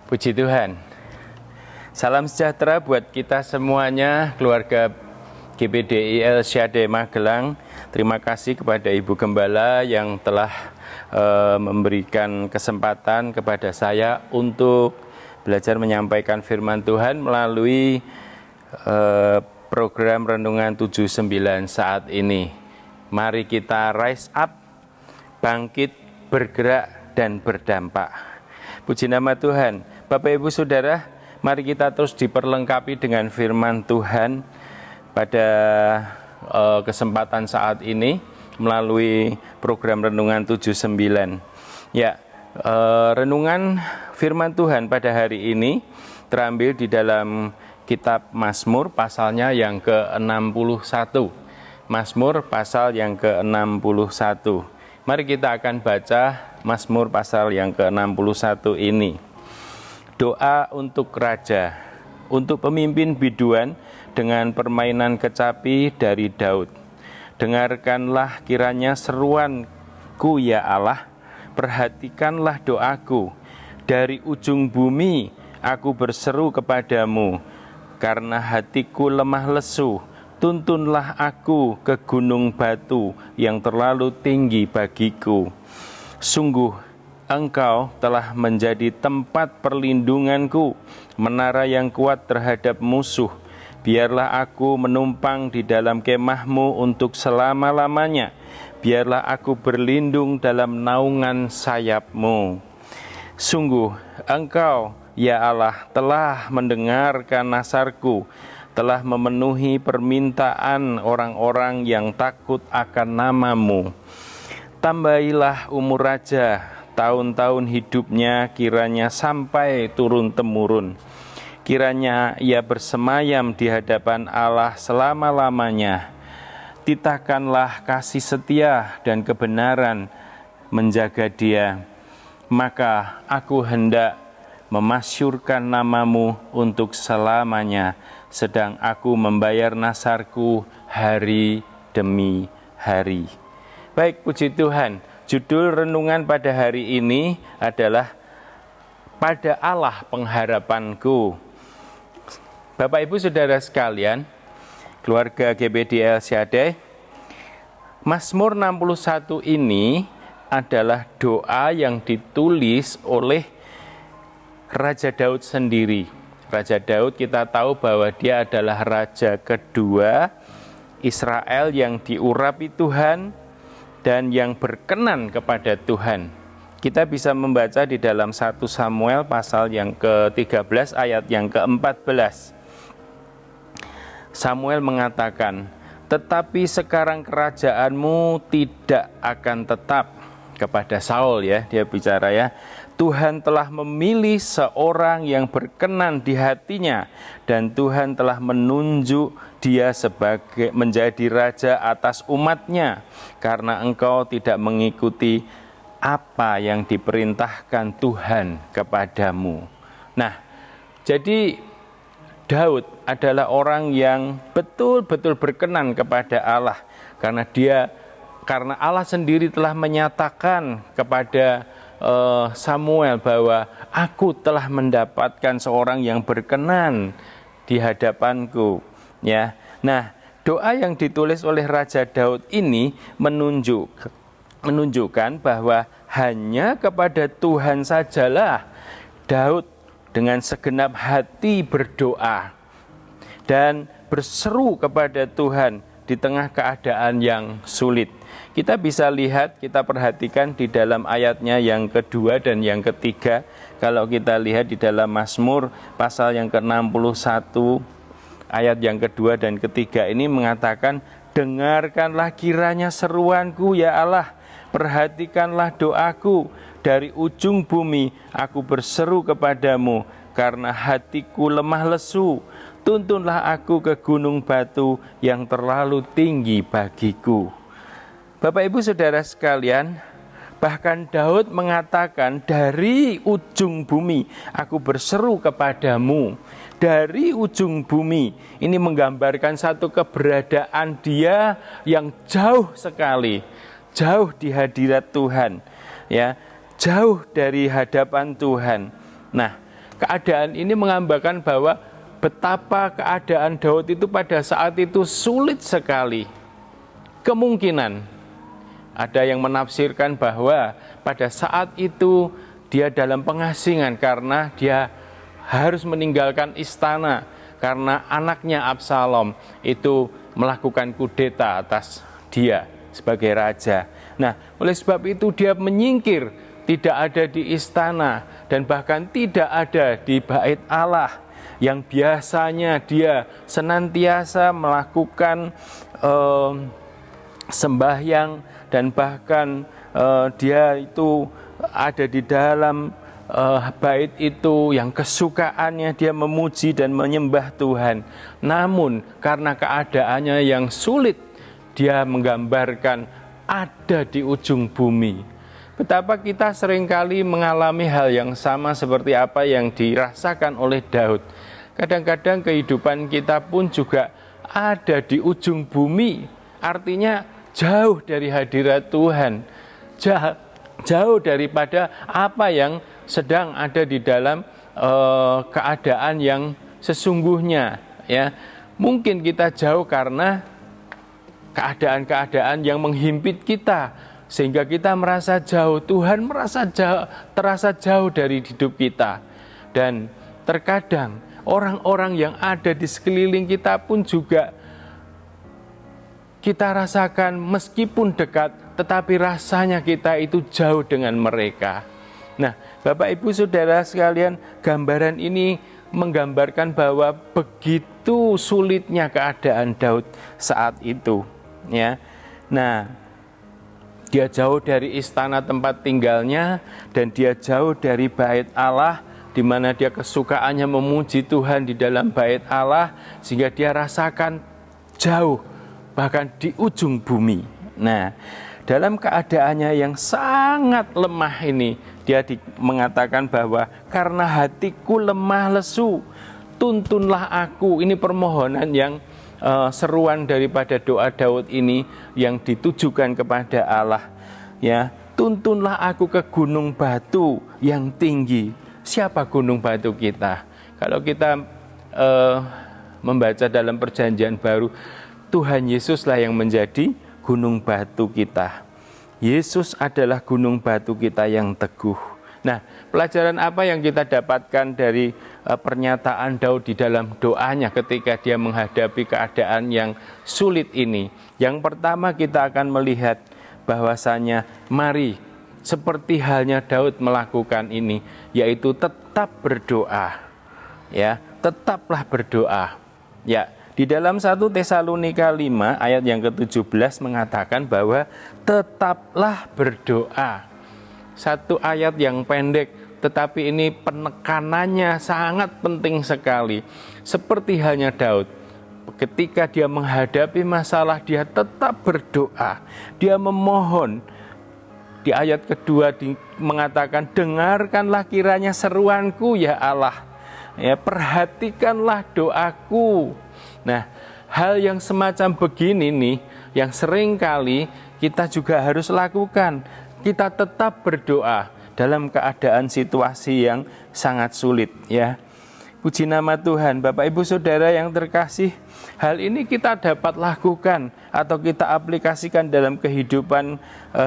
Puji Tuhan. Salam sejahtera buat kita semuanya, keluarga GPDI El Shaddai Magelang. Terima kasih kepada Ibu Gembala yang telah memberikan kesempatan kepada saya untuk belajar menyampaikan firman Tuhan melalui program Renungan 79 saat ini. Mari kita rise up, bangkit, bergerak, dan berdampak. Puji nama Tuhan. Bapak Ibu Saudara, mari kita terus diperlengkapi dengan firman Tuhan pada kesempatan saat ini melalui program Renungan 79. Ya, renungan firman Tuhan pada hari ini terambil di dalam kitab Mazmur pasalnya yang ke-61. Mazmur pasal yang ke-61. Mari kita akan baca Mazmur pasal yang ke-61 ini. Doa untuk raja, untuk pemimpin biduan dengan permainan kecapi dari Daud. Dengarkanlah kiranya seruanku ya Allah, perhatikanlah doaku. Dari ujung bumi aku berseru kepadamu, karena hatiku lemah lesu. Tuntunlah aku ke gunung batu yang terlalu tinggi bagiku. Sungguh Engkau telah menjadi tempat perlindunganku, menara yang kuat terhadap musuh. Biarlah aku menumpang di dalam kemah-Mu untuk selama-lamanya. Biarlah aku berlindung dalam naungan sayap-Mu. Sungguh Engkau, ya Allah, telah mendengarkan nasarku, telah memenuhi permintaan orang-orang yang takut akan nama-Mu. Tambahilah umur raja, tahun-tahun hidupnya kiranya sampai turun-temurun. Kiranya ia bersemayam di hadapan Allah selama-lamanya. Titahkanlah kasih setia dan kebenaran menjaga dia. Maka aku hendak memasyurkan nama-Mu untuk selamanya, sedang aku membayar nasarku hari demi hari. Baik, puji Tuhan. Judul renungan pada hari ini adalah Pada Allah Pengharapanku. Bapak Ibu Saudara sekalian, keluarga GPDI El Shaddai, Mazmur 61 ini adalah doa yang ditulis oleh Raja Daud sendiri. Raja Daud kita tahu bahwa dia adalah raja kedua Israel yang diurapi Tuhan dan yang berkenan kepada Tuhan. Kita bisa membaca di dalam 1 Samuel pasal yang ke-13 ayat yang ke-14. Samuel mengatakan, "Tetapi sekarang kerajaanmu tidak akan tetap." Kepada Saul ya, dia bicara ya. Tuhan telah memilih seorang yang berkenan di hatinya, dan Tuhan telah menunjuk dia sebagai menjadi raja atas umatnya, karena engkau tidak mengikuti apa yang diperintahkan Tuhan kepadamu. Nah, jadi Daud adalah orang yang betul-betul berkenan kepada Allah, karena Allah sendiri telah menyatakan kepada Samuel bahwa aku telah mendapatkan seorang yang berkenan di hadapanku, ya. Nah, doa yang ditulis oleh Raja Daud ini menunjukkan bahwa hanya kepada Tuhan sajalah Daud dengan segenap hati berdoa dan berseru kepada Tuhan di tengah keadaan yang sulit. Kita bisa lihat, kita perhatikan di dalam ayatnya yang kedua dan yang ketiga. Kalau kita lihat di dalam Mazmur pasal yang ke-61 ayat yang kedua dan ketiga ini mengatakan, "Dengarkanlah kiranya seruanku ya Allah, perhatikanlah doaku. Dari ujung bumi aku berseru kepadamu, karena hatiku lemah lesu. Tuntunlah aku ke gunung batu yang terlalu tinggi bagiku." Bapak Ibu Saudara sekalian, bahkan Daud mengatakan, dari ujung bumi aku berseru kepadamu. Dari ujung bumi, ini menggambarkan satu keberadaan dia yang jauh sekali, jauh di hadirat Tuhan, ya, jauh dari hadapan Tuhan. Nah, keadaan ini menggambarkan bahwa betapa keadaan Daud itu pada saat itu sulit sekali. Kemungkinan ada yang menafsirkan bahwa pada saat itu dia dalam pengasingan karena dia harus meninggalkan istana karena anaknya Absalom itu melakukan kudeta atas dia sebagai raja. Nah, oleh sebab itu dia menyingkir, tidak ada di istana dan bahkan tidak ada di bait Allah yang biasanya dia senantiasa melakukan sembahyang dan bahkan dia itu ada di dalam bait itu yang kesukaannya dia memuji dan menyembah Tuhan. Namun karena keadaannya yang sulit, dia menggambarkan ada di ujung bumi. Betapa kita seringkali mengalami hal yang sama seperti apa yang dirasakan oleh Daud. Kadang-kadang kehidupan kita pun juga ada di ujung bumi, artinya jauh dari hadirat Tuhan, jauh daripada apa yang sedang ada di dalam keadaan yang sesungguhnya. Ya, mungkin kita jauh karena keadaan-keadaan yang menghimpit kita, sehingga kita merasa jauh. Tuhan terasa jauh dari hidup kita. Dan terkadang orang-orang yang ada di sekeliling kita pun juga kita rasakan meskipun dekat, tetapi rasanya kita itu jauh dengan mereka. Nah, Bapak Ibu Saudara sekalian, gambaran ini menggambarkan bahwa begitu sulitnya keadaan Daud saat itu. Ya, nah, dia jauh dari istana tempat tinggalnya dan dia jauh dari bait Allah, di mana dia kesukaannya memuji Tuhan di dalam bait Allah, sehingga dia rasakan jauh, bahkan di ujung bumi. Nah, dalam keadaannya yang sangat lemah ini, dia mengatakan bahwa karena hatiku lemah lesu, tuntunlah aku. Ini permohonan yang seruan daripada doa Daud ini yang ditujukan kepada Allah. Ya, tuntunlah aku ke gunung batu yang tinggi. Siapa gunung batu kita? Kalau kita membaca dalam Perjanjian Baru, Tuhan Yesuslah yang menjadi gunung batu kita. Yesus adalah gunung batu kita yang teguh. Nah, pelajaran apa yang kita dapatkan dari pernyataan Daud di dalam doanya ketika dia menghadapi keadaan yang sulit ini? Yang pertama, kita akan melihat bahwasanya mari seperti halnya Daud melakukan ini, yaitu tetap berdoa. Ya, tetaplah berdoa. Ya, di dalam 1 Tesalonika 5 ayat yang ke-17 mengatakan bahwa tetaplah berdoa. Satu ayat yang pendek, tetapi ini penekanannya sangat penting sekali. Seperti halnya Daud, ketika dia menghadapi masalah, dia tetap berdoa. Dia memohon. Di ayat kedua mengatakan, dengarkanlah kiranya seruanku ya Allah. Ya, perhatikanlah doaku. Nah, hal yang semacam begini nih, yang sering kali kita juga harus lakukan. Kita tetap berdoa dalam keadaan situasi yang sangat sulit, ya. Puji nama Tuhan. Bapak Ibu Saudara yang terkasih, hal ini kita dapat lakukan atau kita aplikasikan dalam kehidupan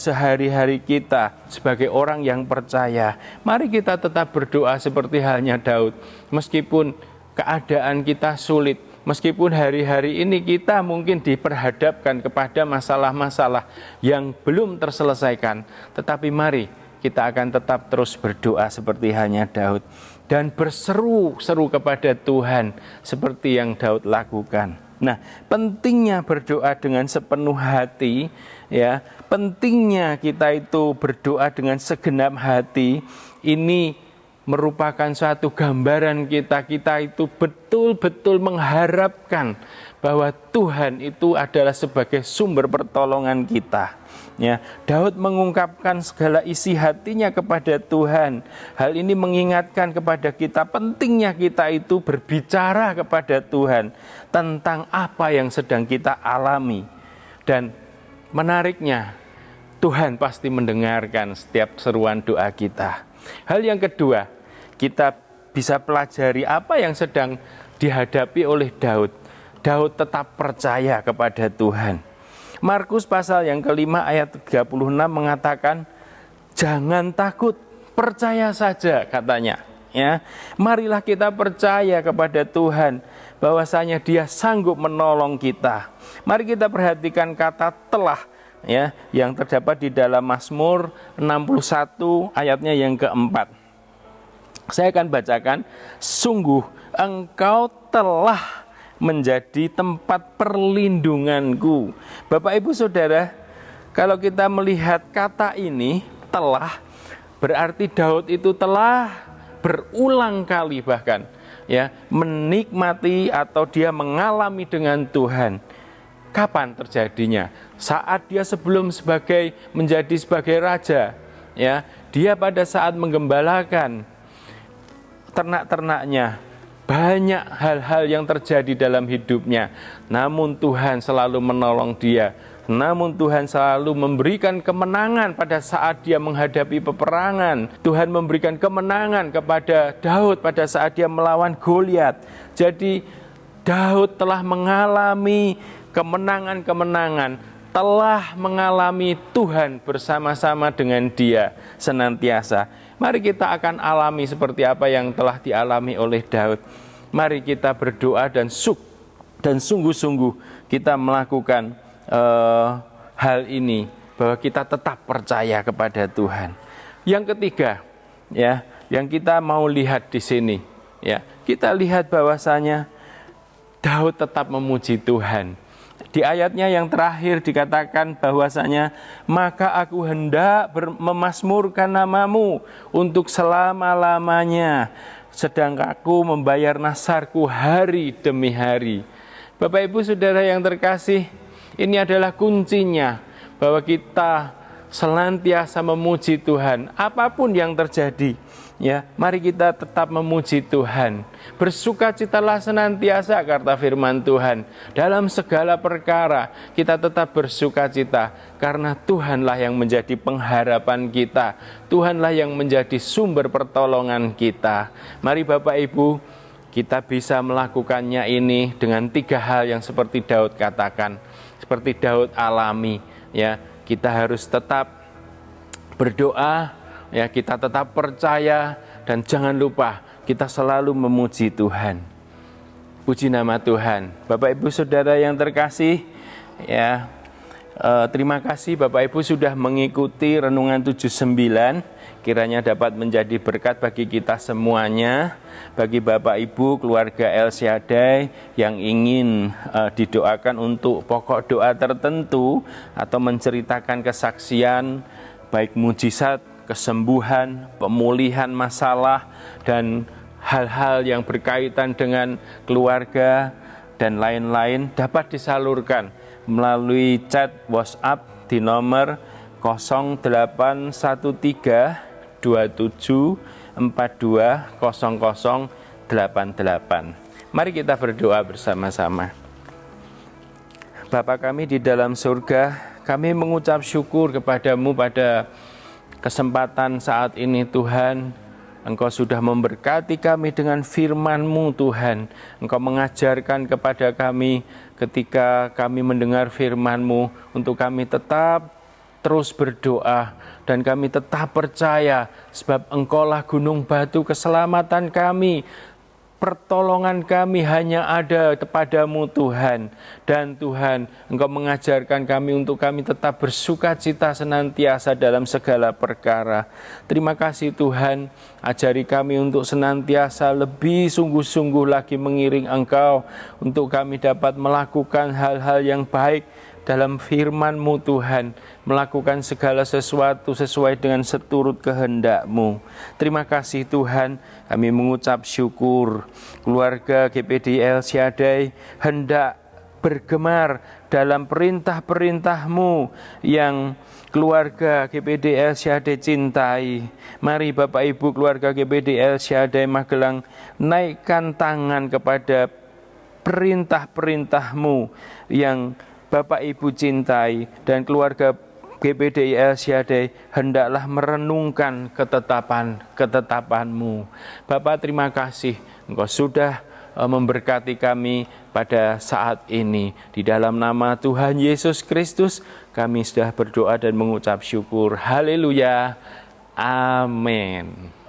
sehari-hari kita sebagai orang yang percaya. Mari kita tetap berdoa seperti halnya Daud. Meskipun keadaan kita sulit, meskipun hari-hari ini kita mungkin diperhadapkan kepada masalah-masalah yang belum terselesaikan, tetapi mari kita akan tetap terus berdoa seperti halnya Daud dan berseru-seru kepada Tuhan seperti yang Daud lakukan. Nah, pentingnya berdoa dengan sepenuh hati, ya, pentingnya kita itu berdoa dengan segenap hati. Ini merupakan suatu gambaran kita itu betul-betul mengharapkan bahwa Tuhan itu adalah sebagai sumber pertolongan kita. Ya, Daud mengungkapkan segala isi hatinya kepada Tuhan. Hal ini mengingatkan kepada kita pentingnya kita itu berbicara kepada Tuhan tentang apa yang sedang kita alami. Dan menariknya, Tuhan pasti mendengarkan setiap seruan doa kita. Hal yang kedua, kita bisa pelajari apa yang sedang dihadapi oleh Daud. Daud tetap percaya kepada Tuhan. Markus pasal yang kelima ayat 36 mengatakan, jangan takut, percaya saja katanya. Ya, marilah kita percaya kepada Tuhan bahwasanya Dia sanggup menolong kita. Mari kita perhatikan kata telah, ya, yang terdapat di dalam Mazmur 61 ayatnya yang keempat. Saya akan bacakan, sungguh Engkau telah menjadi tempat perlindunganku. Bapak Ibu Saudara, kalau kita melihat kata ini, telah, berarti Daud itu telah berulang kali bahkan, ya, menikmati atau dia mengalami dengan Tuhan. Kapan terjadinya? Saat dia sebelum menjadi sebagai raja, ya, dia pada saat menggembalakan ternak-ternaknya, banyak hal-hal yang terjadi dalam hidupnya. Namun Tuhan selalu menolong dia. Namun Tuhan selalu memberikan kemenangan pada saat dia menghadapi peperangan. Tuhan memberikan kemenangan kepada Daud pada saat dia melawan Goliat. Jadi Daud telah mengalami kemenangan-kemenangan, telah mengalami Tuhan bersama-sama dengan dia senantiasa. Mari kita akan alami seperti apa yang telah dialami oleh Daud. Mari kita berdoa dan sungguh-sungguh kita melakukan hal ini, bahwa kita tetap percaya kepada Tuhan. Yang ketiga, ya, yang kita mau lihat di sini, ya, kita lihat bahwasanya Daud tetap memuji Tuhan. Di ayatnya yang terakhir dikatakan bahwasanya, maka aku hendak memazmurkan namamu untuk selama-lamanya, sedang aku membayar nasarku hari demi hari. Bapak Ibu Saudara yang terkasih, ini adalah kuncinya, bahwa kita senantiasa memuji Tuhan apapun yang terjadi. Ya, mari kita tetap memuji Tuhan. Bersukacitalah senantiasa, kata firman Tuhan. Dalam segala perkara kita tetap bersukacita, karena Tuhanlah yang menjadi pengharapan kita. Tuhanlah yang menjadi sumber pertolongan kita. Mari Bapak Ibu, kita bisa melakukannya ini dengan 3 hal yang seperti Daud katakan, seperti Daud alami. Ya, kita harus tetap berdoa, ya, kita tetap percaya, dan jangan lupa kita selalu memuji Tuhan. Puji nama Tuhan. Bapak Ibu Saudara yang terkasih, ya, terima kasih Bapak Ibu sudah mengikuti Renungan 79. Kiranya dapat menjadi berkat bagi kita semuanya. Bagi Bapak Ibu keluarga El Shaddai yang ingin didoakan untuk pokok doa tertentu atau menceritakan kesaksian, baik mujizat, kesembuhan, pemulihan masalah, dan hal-hal yang berkaitan dengan keluarga dan lain-lain, dapat disalurkan melalui chat WhatsApp di nomor 081327420088. Mari kita berdoa bersama-sama. Bapa kami di dalam surga, kami mengucap syukur kepadamu pada kesempatan saat ini Tuhan. Engkau sudah memberkati kami dengan firman-Mu Tuhan. Engkau mengajarkan kepada kami ketika kami mendengar firman-Mu untuk kami tetap terus berdoa, dan kami tetap percaya sebab Engkaulah gunung batu keselamatan kami. Pertolongan kami hanya ada kepadamu Tuhan. Dan Tuhan, Engkau mengajarkan kami untuk kami tetap bersukacita senantiasa dalam segala perkara. Terima kasih Tuhan, ajari kami untuk senantiasa lebih sungguh-sungguh lagi mengiring Engkau, untuk kami dapat melakukan hal-hal yang baik dalam firman-Mu Tuhan, melakukan segala sesuatu sesuai dengan seturut kehendak-Mu. Terima kasih Tuhan, kami mengucap syukur. Keluarga GPD El Shaddai hendak bergemar dalam perintah-perintah-Mu yang keluarga GPD El Shaddai cintai. Mari Bapak Ibu keluarga GPD El Shaddai Magelang, naikkan tangan kepada perintah-perintah-Mu yang Bapak Ibu cintai, dan keluarga GPDI El Shaddai hendaklah merenungkan ketetapan-ketetapan-Mu. Bapa, terima kasih Engkau sudah memberkati kami pada saat ini. Di dalam nama Tuhan Yesus Kristus kami sudah berdoa dan mengucap syukur. Haleluya. Amin.